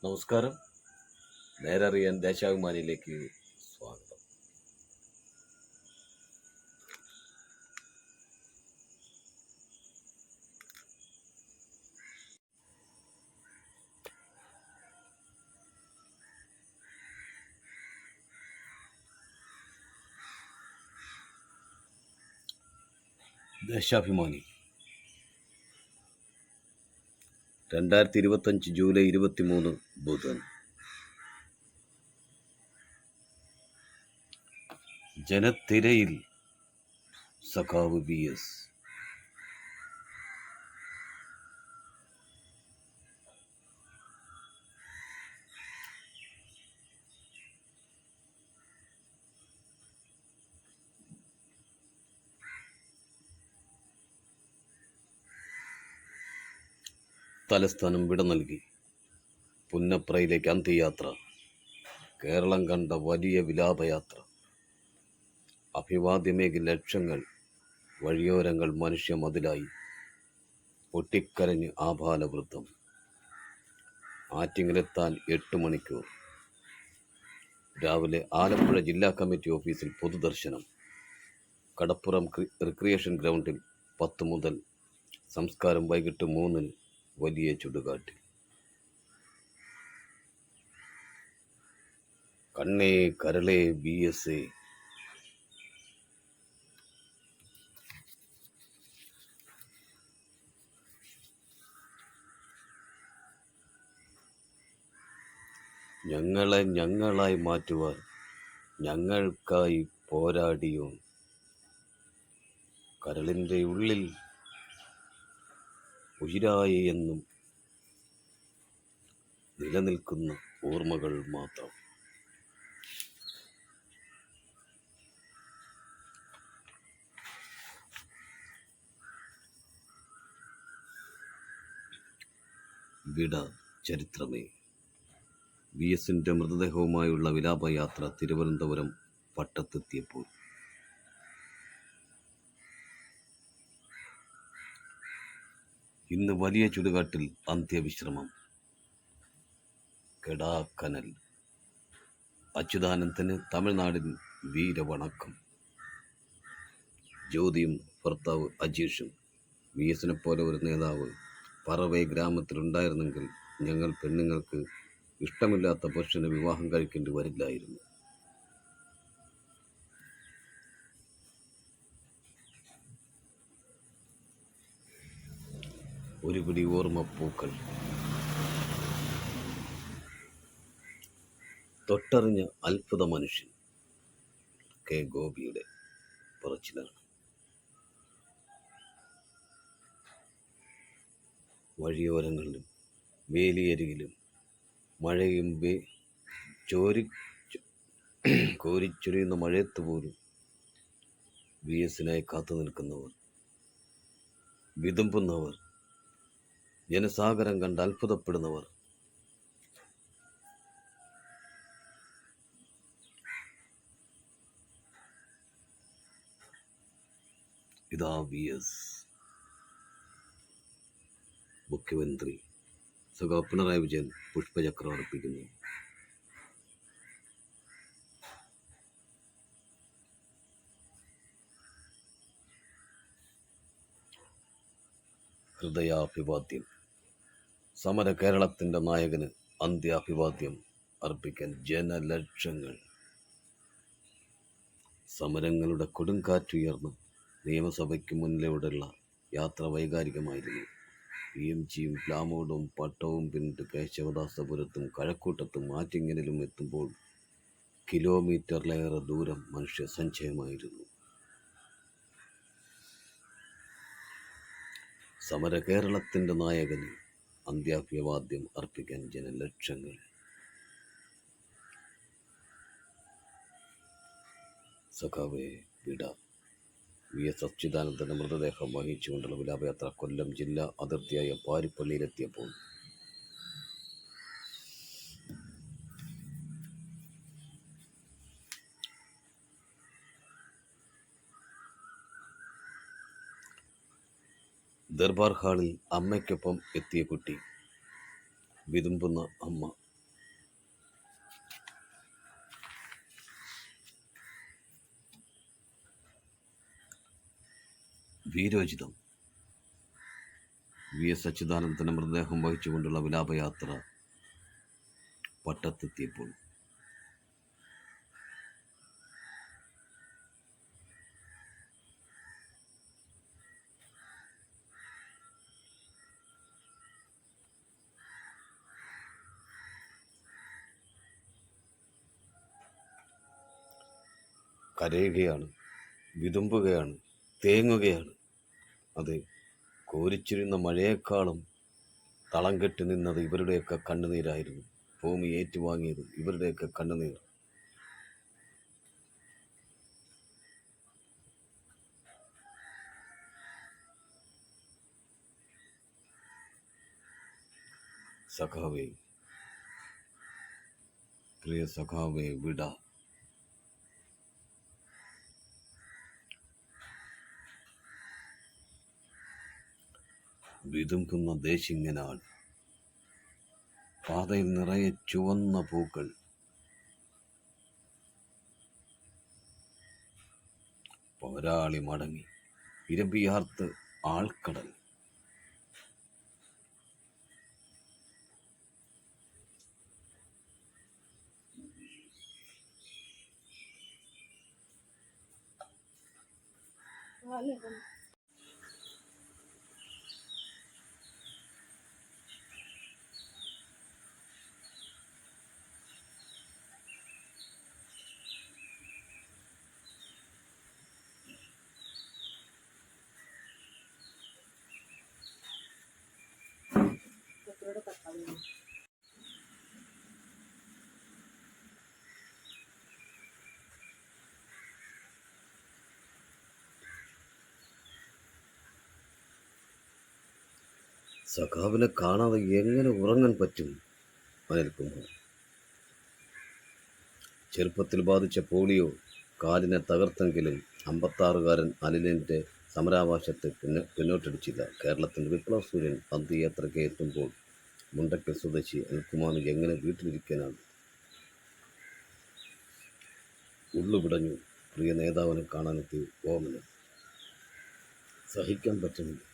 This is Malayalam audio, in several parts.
നമസ്കാരം. നേരറിയാൻ ദേശാഭിമാനിയിലേക്ക് സ്വാഗതം. ദേശാഭിമാനി 2025 ജൂലൈ 23 ബുധൻ. ജനത്തിരയിൽ സഖാവ് VS. തലസ്ഥാനം വിട നൽകി. പുന്നപ്രയിലേക്ക് അന്ത്യയാത്ര. കേരളം കണ്ട വലിയ വിലാപയാത്ര. അഭിവാദ്യമേകി ലക്ഷങ്ങൾ. വഴിയോരങ്ങൾ മനുഷ്യ മതിലായി. പൊട്ടിക്കരഞ്ഞ് ആഭാലവൃദ്ധം. ആറ്റിങ്ങലെത്താൻ 8 മണിക്കൂർ. രാവിലെ ആലപ്പുഴ ജില്ലാ കമ്മിറ്റി ഓഫീസിൽ പൊതുദർശനം. കടപ്പുറം റിക്രിയേഷൻ ഗ്രൗണ്ടിൽ 10 മുതൽ. സംസ്കാരം വൈകിട്ട് 3 വലിയ ചുടുകാട്ടിൽ. കണ്ണേ കരളേ VS. ഞങ്ങളെ ഞങ്ങളായി മാറ്റുവാൻ ഞങ്ങൾക്കായി പോരാടിയോ. കരളിൻ്റെ ഉള്ളിൽ ഉയിരായി എന്നും നിലനിൽക്കുന്ന ഓർമ്മകൾ മാത്രം. വിട ചരിത്രമേ. VSന്റെ മൃതദേഹവുമായുള്ള വിലാപയാത്ര തിരുവനന്തപുരം പട്ടത്തെത്തിയപ്പോൾ ഇന്ന് വലിയ ചുടുകാട്ടിൽ അന്ത്യവിശ്രമം. കെടാക്കനൽ. അച്യുതാനന്ദന് തമിഴ്നാടിൻ വീരവണക്കം. ജ്യോതിയും ഭർത്താവ് അജീഷും. VSനെ പോലെ ഒരു നേതാവ് പറവൈ ഗ്രാമത്തിലുണ്ടായിരുന്നെങ്കിൽ ഞങ്ങൾ പെണ്ണുങ്ങൾക്ക് ഇഷ്ടമില്ലാത്ത പുരുഷനെ വിവാഹം കഴിക്കേണ്ടി വരില്ലായിരുന്നു. ഒരു പിടി ഓർമ്മപ്പൂക്കൾ. തൊട്ടറിഞ്ഞ അത്ഭുത മനുഷ്യൻ. കെ ഗോപിയുടെ പറച്ചിലാണ്. വഴിയോരങ്ങളിലും വേലിയരികിലും മഴയും കോരിച്ചൊരിയുന്ന മഴയത്ത് പോലും VSനായി കാത്തു നിൽക്കുന്നവർ, വിതുമ്പുന്നവർ, ജനസാഗരം കണ്ട് അത്ഭുതപ്പെടുന്നവർ. ഇതാ VS. മുഖ്യമന്ത്രി സഖാവ് പിണറായി വിജയൻ പുഷ്പചക്രം അർപ്പിക്കുന്നു. ഹൃദയാഭിവാദ്യം. സമര കേരളത്തിൻ്റെ നായകന് അന്ത്യാഭിവാദ്യം അർപ്പിക്കാൻ ജനലക്ഷങ്ങൾ. സമരങ്ങളുടെ കൊടുങ്കാറ്റുയർന്ന് നിയമസഭയ്ക്ക് മുന്നിലൂടെയുള്ള യാത്ര വൈകാരികമായിരുന്നു. PMGയും പ്ലാമോടും പട്ടവും പിന്നിട്ട് കേശവദാസപുരത്തും കഴക്കൂട്ടത്തും ആറ്റിങ്ങലിലും എത്തുമ്പോൾ കിലോമീറ്ററിലേറെ ദൂരം മനുഷ്യ സഞ്ചയമായിരുന്നു. സമര കേരളത്തിൻ്റെ നായകന് അന്ത്യാഭിവാദ്യം അർപ്പിക്കാൻ ജനലക്ഷങ്ങൾ. സഖാവേ വിട. VS അച്യുതാനന്ദന്റെ മൃതദേഹം വഹിച്ചുകൊണ്ടുള്ള വിലാപയാത്ര കൊല്ലം ജില്ലാ അതിർത്തിയായ പാരിപ്പള്ളിയിലെത്തിയപ്പോൾ ദർബാർ ഹാളിൽ അമ്മയ്ക്കൊപ്പം എത്തിയ കുട്ടി. വിതുമ്പുന്ന അമ്മ. വീരോചിതം. വി.എസ്. അച്യുതാനന്ദൻ്റെ മൃതദേഹം വഹിച്ചുകൊണ്ടുള്ള വിലാപയാത്ര പട്ടത്തെത്തിയപ്പോൾ കരയുകയാണ്, വിതുമ്പുകയാണ്, തേങ്ങുകയാണ്. അത് കോരിച്ചിരുന്ന മഴയേക്കാളും തളം കെട്ടി നിന്നത് ഇവരുടെയൊക്കെ കണ്ണുനീരായിരുന്നു. ഭൂമി ഏറ്റുവാങ്ങിയത് ഇവരുടെയൊക്കെ കണ്ണുനീർ. സഖാവേ, പ്രിയ സഖാവേ, വിട. വിതുമ്പുന്ന ദേശിങ്ങനാണ്. പാതയിൽ നിറയെ ചുവന്ന പൂക്കൾ. പോരാളി മടങ്ങി, ഇരമ്പിയാർത്ത് ആൾക്കടൽ. സഖാവിനെ കാണാതെ എങ്ങനെ ഉറങ്ങാൻ പറ്റും അനിൽകുമാർ? ചെറുപ്പത്തിൽ ബാധിച്ച പോളിയോ കാലിനെ തകർത്തെങ്കിലും 56-കാരൻ അനിലിൻ്റെ സമരാവകാശത്തെ പിന്നോട്ടടിച്ചില്ല. കേരളത്തിൻ്റെ വിപ്ലവ സൂര്യൻ പന്തിയാത്രയ്ക്ക് എത്തുമ്പോൾ മുണ്ടക്കൽ സ്വദേശി അനിൽകുമാറിന് എങ്ങനെ വീട്ടിലിരിക്കാനാണ്? ഉള്ളുപിടഞ്ഞു പ്രിയ നേതാവിനെ കാണാനെത്തി ഓമന. സഹിക്കാൻ പറ്റുന്നില്ല,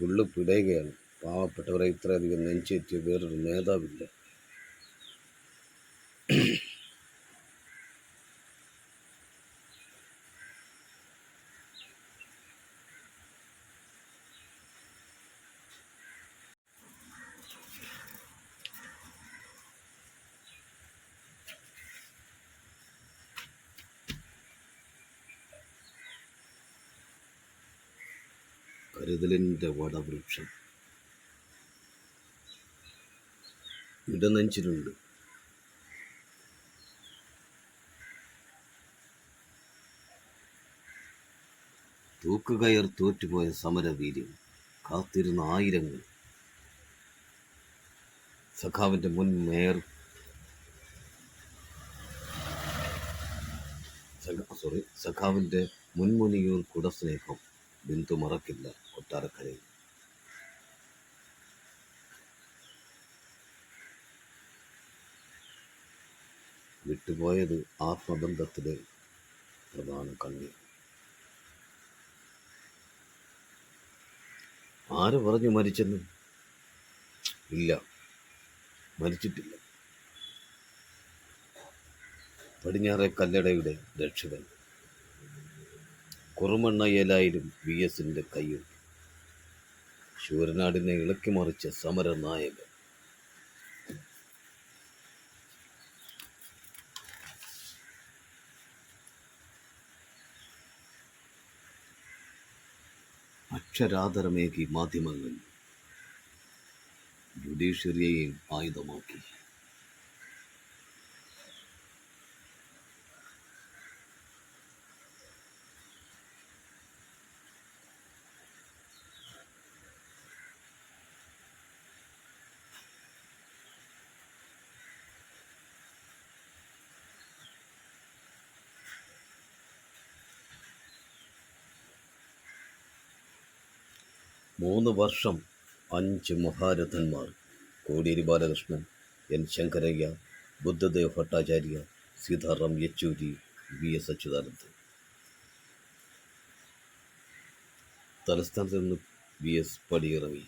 ഉള്ളു പിടയുകയാണ്. പാവപ്പെട്ടവരെ ഇത്രയധികം നെഞ്ചേറ്റിയ വേറൊരു നേതാവില്ല. കരുതലിൻ്റെ വടവൃക്ഷം ഇടനെഞ്ചിലുണ്ട്. തൂക്കുകയർ തോറ്റുപോയ സമരവീര്യം, കാത്തിരുന്ന ആയിരങ്ങൾ. സഖാവിൻ്റെ മുൻ മേയർ സഖാവിൻ്റെ മുൻമുനിയൂർ കുടസ്നേഹം ബിന്ദു മറക്കില്ല കൊട്ടാരക്കരയിൽ. വിട്ടുപോയത് ആത്മബന്ധത്തിലെ പ്രധാന കണ്ണീർ. ആര് പറഞ്ഞു മരിച്ചെന്ന്? ഇല്ല, മരിച്ചിട്ടില്ല. പടിഞ്ഞാറെ കല്ലടയുടെ രക്ഷകൻ കുറുമണ്ണയ്യലായാലും വി.എസിൻ്റെ കയ്യിൽ. ശൂരനാടിനെ ഇളക്കിമറിച്ച സമരനായകൻ. അക്ഷരാദരമേകി മാധ്യമങ്ങൾ ജുഡീഷ്യറിയെയും ആയുധമാക്കി. മൂന്ന് വർഷം 5 മഹാരഥന്മാർ: കോടിയേരി ബാലകൃഷ്ണൻ, എൻ ശങ്കരയ്യ, ബുദ്ധദേവ് ഭട്ടാചാര്യ, സീതാറാം യെച്ചൂരി, വി.എസ്. അച്യുതാനന്ദൻ. തലസ്ഥാനത്ത് നിന്ന് VS പടിയിറങ്ങി.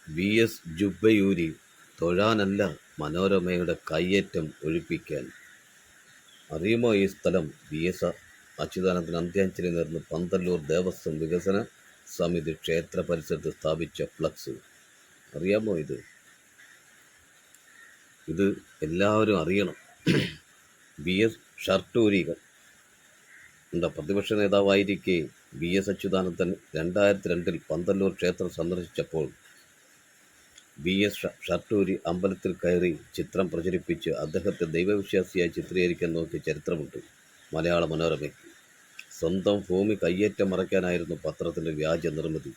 VS ജുബ്ബയൂരി തൊഴാനല്ല, മനോരമയുടെ കയ്യേറ്റം ഒഴിപ്പിക്കാൻ. അറിയുമോ ഈ സ്ഥലം? VS അച്യുതാനന്ദന് അന്ത്യാഞ്ജലി നേർന്ന് പന്തല്ലൂർ ദേവസ്വം വികസന സമിതി ക്ഷേത്ര പരിസരത്ത് സ്ഥാപിച്ച ഫ്ലക്സ്. അറിയാമോ ഇത് എല്ലാവരും അറിയണം. VS ഷർട്ടൂരികൾ പ്രതിപക്ഷ നേതാവായിരിക്കെ VS അച്യുതാനന്ദൻ 2002 പന്തല്ലൂർ ക്ഷേത്രം സന്ദർശിച്ചപ്പോൾ VS ഷർട്ടൂരി അമ്പലത്തിൽ കയറി ചിത്രം പ്രചരിപ്പിച്ച് അദ്ദേഹത്തെ ദൈവവിശ്വാസിയായി ചിത്രീകരിക്കാൻ നോക്കിയ ചരിത്രമുണ്ട് മലയാള മനോരമയ്ക്ക്. സ്വന്തം ഭൂമി കയ്യേറ്റം മറയ്ക്കാനായിരുന്നു പത്രത്തിൻ്റെ വ്യാജ നിർമ്മിതി.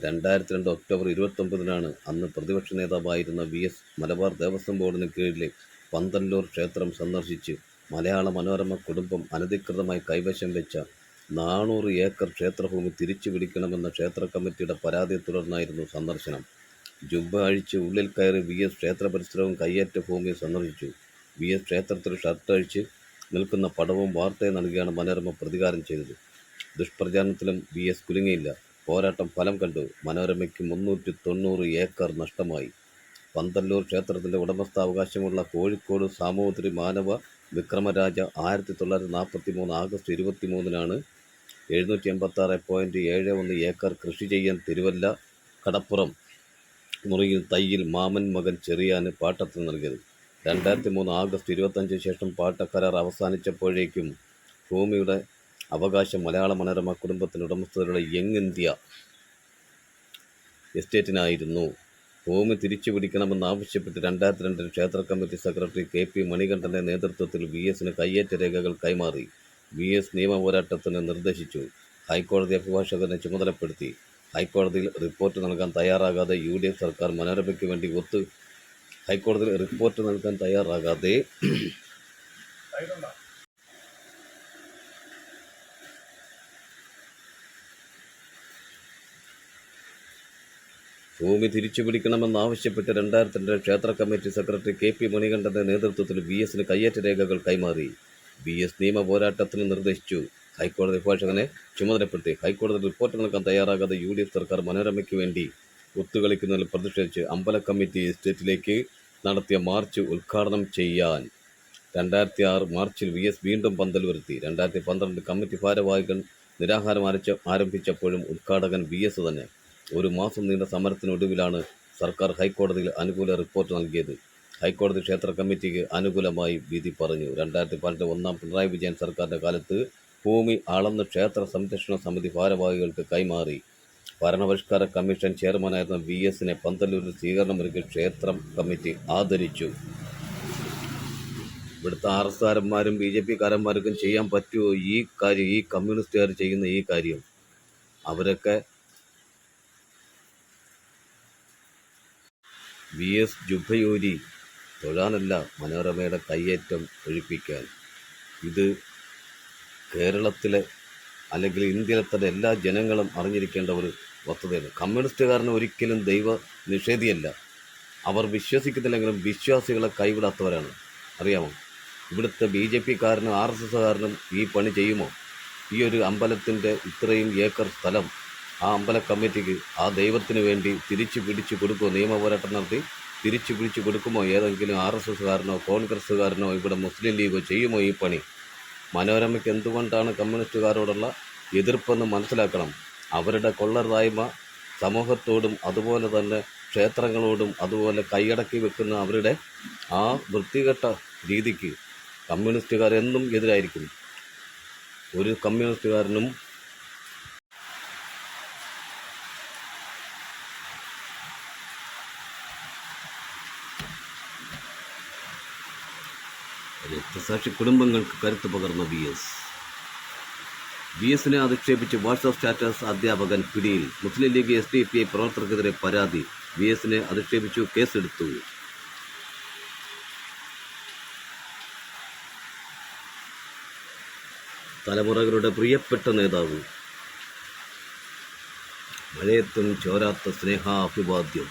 2002 ഒക്ടോബർ 29 അന്ന് പ്രതിപക്ഷ നേതാവായിരുന്ന VS മലബാർ ദേവസ്വം ബോർഡിന് കീഴിലെ പന്തല്ലൂർ ക്ഷേത്രം സന്ദർശിച്ച് മലയാള മനോരമ കുടുംബം അനധികൃതമായി കൈവശം വെച്ച 400 ഏക്കർ ക്ഷേത്രഭൂമി തിരിച്ചു പിടിക്കണമെന്ന ക്ഷേത്ര കമ്മിറ്റിയുടെ പരാതിയെ തുടർന്നായിരുന്നു സന്ദർശനം. ജുബ്ബ അഴിച്ച് ഉള്ളിൽ കയറി VS ക്ഷേത്ര പരിസരവും കയ്യേറ്റ ഭൂമിയും സന്ദർശിച്ചു. VS ക്ഷേത്രത്തിൽ ഷർട്ട് അഴിച്ച് നിൽക്കുന്ന പടവും വാർത്തയും നൽകിയാണ് മനോരമ പ്രതികാരം ചെയ്തത്. ദുഷ്പ്രചാരണത്തിലും VS കുലുങ്ങിയില്ല. പോരാട്ടം ഫലം കണ്ടു. മനോരമയ്ക്ക് 390 ഏക്കർ നഷ്ടമായി. പന്തല്ലൂർ ക്ഷേത്രത്തിൻ്റെ ഉടമസ്ഥാവകാശമുള്ള കോഴിക്കോട് സാമൂതിരി മാനവ വിക്രമരാജ 1943 ആഗസ്റ്റ് 23 786.71 ഏക്കർ കൃഷി ചെയ്യാൻ തിരുവല്ല കടപ്പുറം മുറിയിൽ തയ്യിൽ മാമൻ മകൻ ചെറിയാന് പാട്ടത്തിന് നൽകിയത്. 2003 ആഗസ്റ്റ് 25 ശേഷം പാട്ടക്കരാർ അവസാനിച്ചപ്പോഴേക്കും ഭൂമിയുടെ അവകാശം മലയാള മനോരമ കുടുംബത്തിൻ്റെ ഉടമസ്ഥതയിലുള്ള യങ് ഇന്ത്യ എസ്റ്റേറ്റിനായിരുന്നു. ഭൂമി തിരിച്ചു പിടിക്കണമെന്നാവശ്യപ്പെട്ട് 2002 ക്ഷേത്ര കമ്മിറ്റി സെക്രട്ടറി KP മണികണ്ഠൻ്റെ നേതൃത്വത്തിൽ VSന് കയ്യേറ്റ രേഖകൾ കൈമാറി. VS നിയമ പോരാട്ടത്തിന് നിർദ്ദേശിച്ചു. ഹൈക്കോടതി അഭിഭാഷകനെ ചുമതലപ്പെടുത്തി. ഹൈക്കോടതിയിൽ റിപ്പോർട്ട് നൽകാൻ തയ്യാറാകാതെ UDF സർക്കാർ മനോരമയ്ക്ക് വേണ്ടി ഹൈക്കോടതിയിൽ റിപ്പോർട്ട് നൽകാൻ തയ്യാറാകാതെ ഭൂമി തിരിച്ചു പിടിക്കണമെന്നാവശ്യപ്പെട്ട് 2002 ക്ഷേത്ര കമ്മിറ്റി സെക്രട്ടറി KP മണികണ്ഠൻ്റെ നേതൃത്വത്തിൽ VSന് കയ്യേറ്റ രേഖകൾ കൈമാറി. VS നിയമ പോരാട്ടത്തിന് നിർദ്ദേശിച്ചു. ഹൈക്കോടതി അഭിഭാഷകനെ ചുമതലപ്പെടുത്തി. ഹൈക്കോടതി റിപ്പോർട്ട് നൽകാൻ തയ്യാറാകാതെ UDF സർക്കാർ മനോരമയ്ക്ക് വേണ്ടി ഒത്തുകളിക്കുന്നതിൽ പ്രതിഷേധിച്ച് അമ്പല കമ്മിറ്റി എസ്റ്റേറ്റിലേക്ക് നടത്തിയ മാർച്ച് ഉദ്ഘാടനം ചെയ്യാൻ 2006 മാർച്ചിൽ VS വീണ്ടും പന്തല്ലൂരെത്തി. 2012 കമ്മിറ്റി ഭാരവാഹികൾ നിരാഹാരം ആരംഭിച്ചപ്പോഴും ഉദ്ഘാടകൻ VS തന്നെ. 1 മാസം നീണ്ട സമരത്തിനൊടുവിലാണ് സർക്കാർ ഹൈക്കോടതിയിൽ അനുകൂല റിപ്പോർട്ട് നൽകിയത്. ഹൈക്കോടതി ക്ഷേത്ര കമ്മിറ്റിക്ക് അനുകൂലമായി വിധി പറഞ്ഞു. 2012 ഒന്നാം പിണറായി വിജയൻ സർക്കാരിൻ്റെ കാലത്ത് ഭൂമി അളന്ന് ക്ഷേത്ര സംരക്ഷണ സമിതി ഭാരവാഹികൾക്ക് കൈമാറി. ഭരണപരിഷ്കാര കമ്മീഷൻ ചെയർമാനായിരുന്ന VSനെ പന്തല്ലൂരിൽ സ്വീകരണമൊരുക്കി ക്ഷേത്രം കമ്മിറ്റി ആദരിച്ചു. ഇവിടുത്തെ RSകാരന്മാരും BJPക്കാരന്മാർക്കും ചെയ്യാൻ പറ്റുമോ ഈ കാര്യം? ഈ കമ്മ്യൂണിസ്റ്റുകാർ ചെയ്യുന്ന ഈ കാര്യം? അവരൊക്കെ VS ജുബ്ബയൂരി തൊഴാനല്ല, മനോരമയുടെ കയ്യേറ്റം ഒഴിപ്പിക്കാൻ. ഇത് കേരളത്തിലെ അല്ലെങ്കിൽ ഇന്ത്യയിലെ തന്നെ എല്ലാ ജനങ്ങളും അറിഞ്ഞിരിക്കേണ്ട ഒരു വസ്തുതയാണ്. കമ്മ്യൂണിസ്റ്റുകാരന് ഒരിക്കലും ദൈവ നിഷേധിയല്ല. അവർ വിശ്വസിക്കുന്നില്ലെങ്കിലും വിശ്വാസികളെ കൈവിടാത്തവരാണ്. അറിയാമോ? ഇവിടുത്തെ BJPക്കാരനും RSSകാരനും ഈ പണി ചെയ്യുമോ? ഈ ഒരു അമ്പലത്തിൻ്റെ ഇത്രയും ഏക്കർ സ്ഥലം ആ അമ്പല കമ്മിറ്റിക്ക് ആ ദൈവത്തിന് വേണ്ടി തിരിച്ചു പിടിച്ചു കൊടുക്കുമോ? നിയമ പോരാട്ടം നടത്തി തിരിച്ചു പിടിച്ചു കൊടുക്കുമോ? ഏതെങ്കിലും RSSകാരനോ കോൺഗ്രസ്സുകാരനോ ഇവിടെ മുസ്ലിം ലീഗോ ചെയ്യുമോ ഈ പണി? മനോരമയ്ക്ക് എന്തുകൊണ്ടാണ് കമ്മ്യൂണിസ്റ്റുകാരോടുള്ള എതിർപ്പെന്ന് മനസ്സിലാക്കണം. അവരുടെ കൊള്ളരുതായ്മ സമൂഹത്തോടും അതുപോലെ തന്നെ ക്ഷേത്രങ്ങളോടും അതുപോലെ കൈയടക്കി വെക്കുന്ന അവരുടെ ആ വൃത്തികെട്ട രീതിക്ക് കമ്മ്യൂണിസ്റ്റുകാരെന്നും എതിരായിരിക്കും. ഒരു കമ്മ്യൂണിസ്റ്റുകാരനും രക്തസാക്ഷി കുടുംബങ്ങൾക്ക് കരുത്ത് പകർന്ന VS BSനെ അധിക്ഷേപിച്ച് വാട്സാപ്പ് സ്റ്റാറ്റസ് അധ്യാപകൻ പിടിയിൽ. മുസ്ലിം ലീഗ് SDPI പ്രവർത്തകർക്കെതിരെ പരാതി. BSനെ അധിക്ഷേപിച്ചു, കേസെടുത്തു. തലമുറകളുടെ പ്രിയപ്പെട്ട നേതാവ്, മഴയത്തും ചോരാത്ത സ്നേഹാഭിവാദ്യം.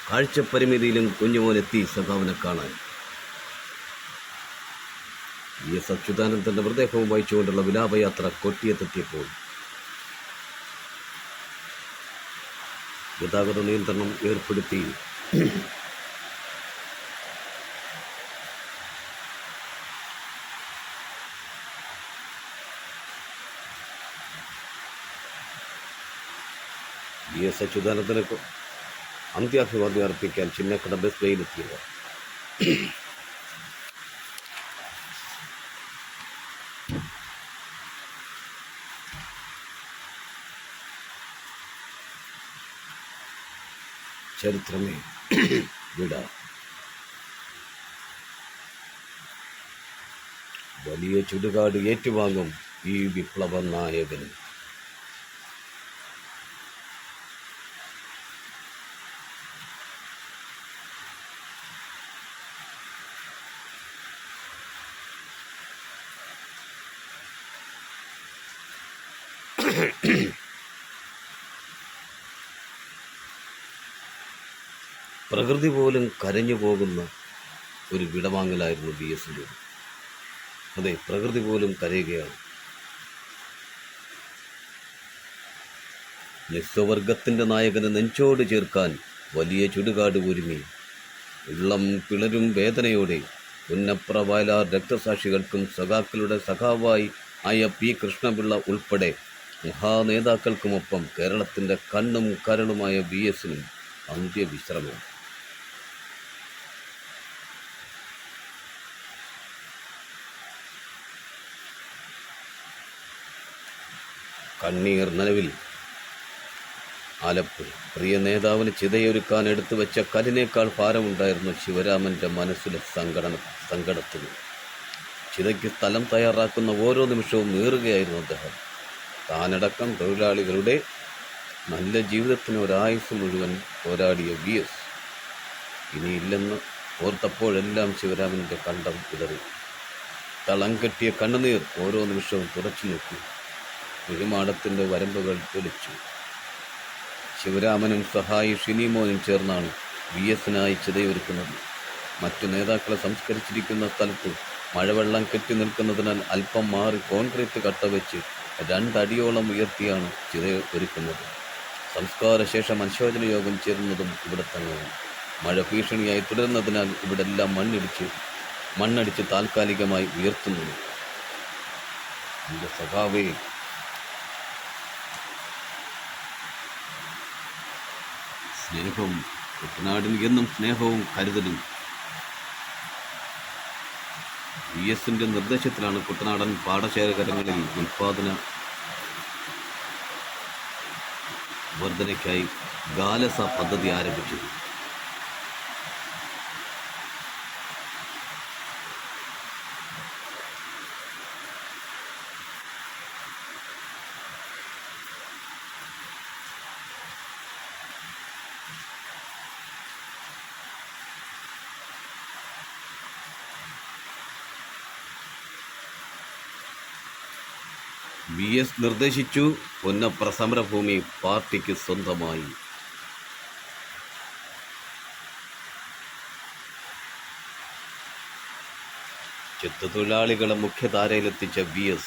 കാഴ്ചപരിമിതിയിലും കുഞ്ഞുമോനെത്തി സഖാവിനെ കാണാൻ. VS അച്യുതാനന്ദന്റെ മൃതദേഹവും വഹിച്ചുകൊണ്ടുള്ള വിലാപയാത്ര കൊട്ടിയത്തെത്തിയപ്പോൾ ഗതാഗത നിയന്ത്രണം ഏർപ്പെടുത്തി. VS അച്യുതാനന്ദന് അന്ത്യാഭിവാദ്യം അർപ്പിക്കാൻ ചിന്നക്കട ബസ് ബേയിലെത്തിയവർ. ചരിത്രമേ വിട. വലിയ ചുടുകാട് ഏറ്റുവാങ്ങും ഈ വിപ്ലവ നായകന്. പ്രകൃതി പോലും കരഞ്ഞു പോകുന്ന ഒരു വിടവാങ്ങലായിരുന്നു BSന്റെ. അതെ, പ്രകൃതി പോലും കരയുകയാണ്. നിസ്വവർഗത്തിൻ്റെ നായകനെ നെഞ്ചോട് ചേർക്കാൻ വലിയ ചുടുകാട് ഒരുങ്ങി. ഉള്ളം പിളരും വേദനയോടെ പുന്നപ്ര വയലാർ രക്തസാക്ഷികൾക്കും സഖാക്കളുടെ സഖാവായി ആയ P. കൃഷ്ണപിള്ള ഉൾപ്പെടെ മഹാനേതാക്കൾക്കുമൊപ്പം കേരളത്തിൻ്റെ കണ്ണും കരളുമായ BSനും അന്ത്യവിശ്രമം. കണ്ണീർ നനവിൽ ആലപ്പുഴ. പ്രിയ നേതാവിന് ചിതയൊരുക്കാൻ എടുത്തു വെച്ച കല്ലിനേക്കാൾ ഭാരമുണ്ടായിരുന്നു ശിവരാമൻ്റെ മനസ്സിലെ സങ്കടത്തിന്. ചിതയ്ക്ക് സ്ഥലം തയ്യാറാക്കുന്ന ഓരോ നിമിഷവും നീറുകയായിരുന്നു അദ്ദേഹം. താനടക്കം തൊഴിലാളികളുടെ നല്ല ജീവിതത്തിന് ഒരായുസ് മുഴുവൻ പോരാടിയ BS ഇനിയില്ലെന്ന് ഓർത്തപ്പോഴെല്ലാം ശിവരാമൻ്റെ കണ്ടം ഇടറി. തളം കെട്ടിയ കണ്ണുനീർ ഓരോ നിമിഷവും തുടച്ചു നോക്കി. കുഴിമാടത്തിൻ്റെ വരമ്പുകൾ തെളിച്ചു. ശിവരാമനും സഹായി ഷിനിമോനും ചേർന്നാണ് BSനായി ചിതയൊരുക്കുന്നത്. മറ്റു നേതാക്കളെ സംസ്കരിച്ചിരിക്കുന്ന സ്ഥലത്ത് മഴവെള്ളം കെട്ടി നിൽക്കുന്നതിനാൽ അല്പം മാറി കോൺക്രീറ്റ് കട്ട വെച്ച് 2 അടിയോളം ഉയർത്തിയാണ് ചിത ഒരുക്കുന്നത്. സംസ്കാര ശേഷം അനുശോചന യോഗം ചേരുന്നതും ഇവിടെ തന്നെയാണ്. മഴ ഭീഷണിയായി തുടരുന്നതിനാൽ ഇവിടെല്ലാം മണ്ണടിച്ച് താൽക്കാലികമായി ഉയർത്തുന്നു. എൻ്റെ സഖാവേ, സ്നേഹം കുട്ടനാടിന് എന്നും സ്നേഹവും കരുതലും. BSന്റെ നിർദ്ദേശത്തിലാണ് കുട്ടനാടൻ പാടശേഖരങ്ങളിൽ ഉൽപാദന വർധനയ്ക്കായി ഗാലസ പദ്ധതി ആരംഭിച്ചത്. BS നിർദ്ദേശിച്ചു. പുന്നപ്ര സമരഭൂമി പാർട്ടിക്ക് സ്വന്തമായി. ചെത്തുതൊഴിലാളികളെ മുഖ്യധാരയിലെത്തിച്ച BS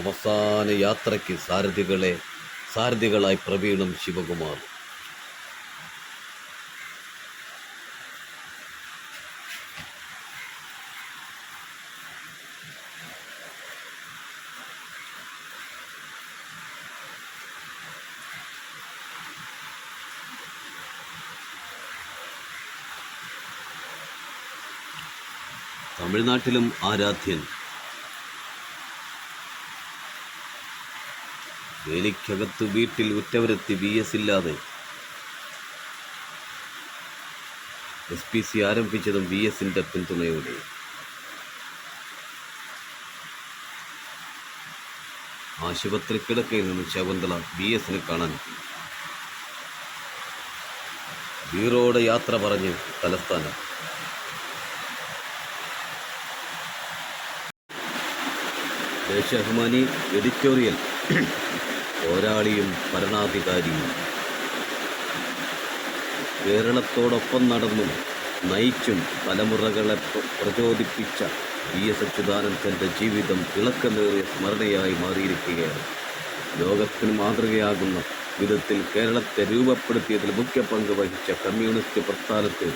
അവസാന യാത്രയ്ക്ക് സാരഥികളായി പ്രവീണും ശിവകുമാർ. തമിഴ്നാട്ടിലും ആരാധ്യൻ. വേലിക്കകത്ത് വീട്ടിൽ ഉറ്റവരെത്തി BS ഇല്ലാതെ SPC ആരംഭിച്ചതും BSന്റെ പിന്തുണയോടെ. ആശുപത്രി കിടക്കയിൽ നിന്ന് ശകുന്തള BSനെ കാണാനെത്തി. ബ്യൂറോയുടെ യാത്ര പറഞ്ഞ് തലസ്ഥാനം. ദേശാഭിമാനി എഡിറ്റോറിയൽ. പോരാളിയും ഭരണാധികാരിയും. കേരളത്തോടൊപ്പം നടന്നും നയിച്ചും തലമുറകളെ പ്രചോദിപ്പിച്ച BS അച്യുതാനന്ദൻ്റെ ജീവിതം തിളക്കമേറിയ സ്മരണയായി മാറിയിരിക്കുകയാണ്. ലോകത്തിന് മാതൃകയാകുന്ന വിധത്തിൽ കേരളത്തെ രൂപപ്പെടുത്തിയതിൽ മുഖ്യ പങ്ക് വഹിച്ച കമ്മ്യൂണിസ്റ്റ് പ്രസ്ഥാനത്തിൽ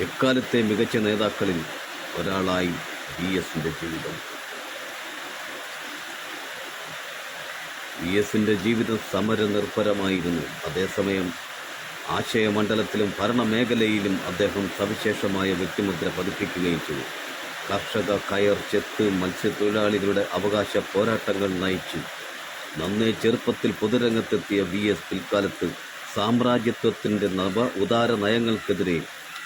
എക്കാലത്തെ മികച്ച നേതാക്കളിൽ ഒരാളായി BSന്റെ ജീവിതം. BSന്റെ ജീവിതം സമരനിർഭരമായിരുന്നു. അതേസമയം ആശയമണ്ഡലത്തിലും ഭരണമേഖലയിലും അദ്ദേഹം സവിശേഷമായ വ്യക്തിമുദ്ര പതിപ്പിക്കുകയും ചെയ്തു. കർഷക, കയർ, ചെത്ത്, മത്സ്യത്തൊഴിലാളികളുടെ അവകാശ പോരാട്ടങ്ങൾ നയിച്ചു. നന്നേ ചെറുപ്പത്തിൽ പൊതുരംഗത്തെത്തിയ BS പിൽക്കാലത്ത് സാമ്രാജ്യത്വത്തിൻ്റെ ഉദാര നയങ്ങൾക്കെതിരെ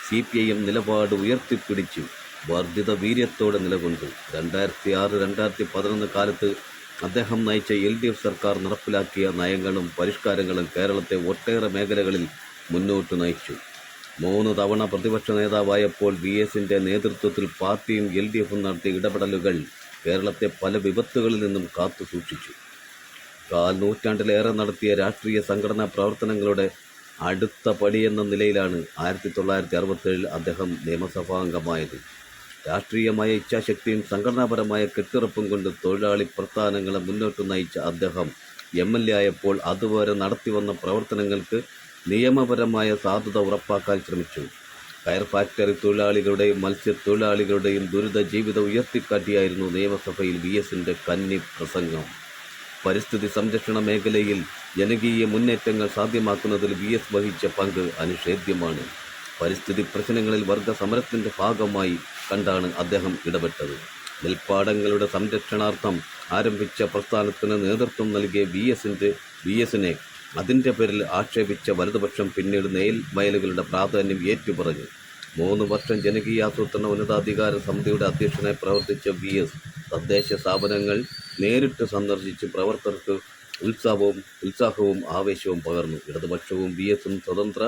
CPIM നിലപാട് ഉയർത്തിപ്പിടിച്ചു വർദ്ധിത വീര്യത്തോടെ നിലകൊണ്ടു. 2006-2011 കാലത്ത് അദ്ദേഹം നയിച്ച LDF സർക്കാർ നടപ്പിലാക്കിയ നയങ്ങളും പരിഷ്കാരങ്ങളും കേരളത്തെ ഒട്ടേറെ മേഖലകളിൽ മുന്നോട്ട് നയിച്ചു. 3 തവണ പ്രതിപക്ഷ നേതാവായപ്പോൾ BSന്റെ നേതൃത്വത്തിൽ പാർട്ടിയും LDFും നടത്തിയ ഇടപെടലുകൾ കേരളത്തെ പല വിപത്തുകളിൽ നിന്നും കാത്തു സൂക്ഷിച്ചു. 4 നൂറ്റാണ്ടിലേറെ നടത്തിയ രാഷ്ട്രീയ സംഘടനാ പ്രവർത്തനങ്ങളുടെ അടുത്ത പടിയെന്ന നിലയിലാണ് 1967 അദ്ദേഹം നിയമസഭാംഗമായത്. രാഷ്ട്രീയമായ ഇച്ഛാശക്തിയും സംഘടനാപരമായ കെട്ടുറപ്പും കൊണ്ട് തൊഴിലാളി പ്രസ്ഥാനങ്ങളെ മുന്നോട്ട് നയിച്ച അദ്ദേഹം MLA ആയപ്പോൾ അതുവരെ നടത്തിവന്ന പ്രവർത്തനങ്ങൾക്ക് നിയമപരമായ സാധുത ഉറപ്പാക്കാൻ ശ്രമിച്ചു. കയർ ഫാക്ടറി തൊഴിലാളികളുടെയും മത്സ്യത്തൊഴിലാളികളുടെയും ദുരിത ജീവിതം ഉയർത്തിക്കാട്ടിയായിരുന്നു നിയമസഭയിൽ BSന്റെ കന്നി പ്രസംഗം. പരിസ്ഥിതി സംരക്ഷണ മേഖലയിൽ ജനകീയ മുന്നേറ്റങ്ങൾ സാധ്യമാക്കുന്നതിൽ BS വഹിച്ച പങ്ക് അനിഷേധ്യമാണ്. പരിസ്ഥിതി പ്രശ്നങ്ങളിൽ വർഗ സമരത്തിൻ്റെ ഭാഗമായി കണ്ടാണ് അദ്ദേഹം ഇടപെട്ടത്. നെൽപ്പാടങ്ങളുടെ സംരക്ഷണാർത്ഥം ആരംഭിച്ച പ്രസ്ഥാനത്തിന് നേതൃത്വം നൽകിയ BSനെ അതിൻ്റെ പേരിൽ ആക്ഷേപിച്ച വലതുപക്ഷം പിന്നീട് നെൽ വയലുകളുടെ പ്രാധാന്യം ഏറ്റുപറഞ്ഞു. 3 വർഷം ജനകീയാസൂത്രണ ഉന്നതാധികാര സമിതിയുടെ അധ്യക്ഷനായി പ്രവർത്തിച്ച BS തദ്ദേശ സ്ഥാപനങ്ങൾ നേരിട്ട് സന്ദർശിച്ച് പ്രവർത്തകർക്ക് ഉത്സാഹവും ആവേശവും പകർന്നു. ഇടതുപക്ഷവും BSും സ്വതന്ത്ര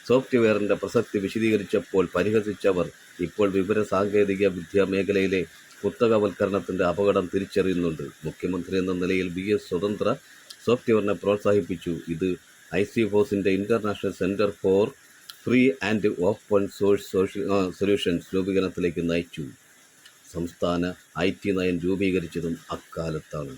സോഫ്റ്റ്വെയറിൻ്റെ പ്രസക്തി വിശദീകരിച്ചപ്പോൾ പരിഹസിച്ചവർ ഇപ്പോൾ വിവര സാങ്കേതിക വിദ്യാ മേഖലയിലെ കുത്തകവൽക്കരണത്തിൻ്റെ അപകടം തിരിച്ചറിയുന്നുണ്ട്. മുഖ്യമന്ത്രി എന്ന നിലയിൽ BS സ്വതന്ത്ര സോഫ്റ്റ്വെയറിനെ പ്രോത്സാഹിപ്പിച്ചു. ഇത് ICFOSന്റെ international centre for free and open source solutions രൂപീകരണത്തിലേക്ക് നയിച്ചു. സംസ്ഥാന IT നയം രൂപീകരിച്ചതും അക്കാലത്താണ്.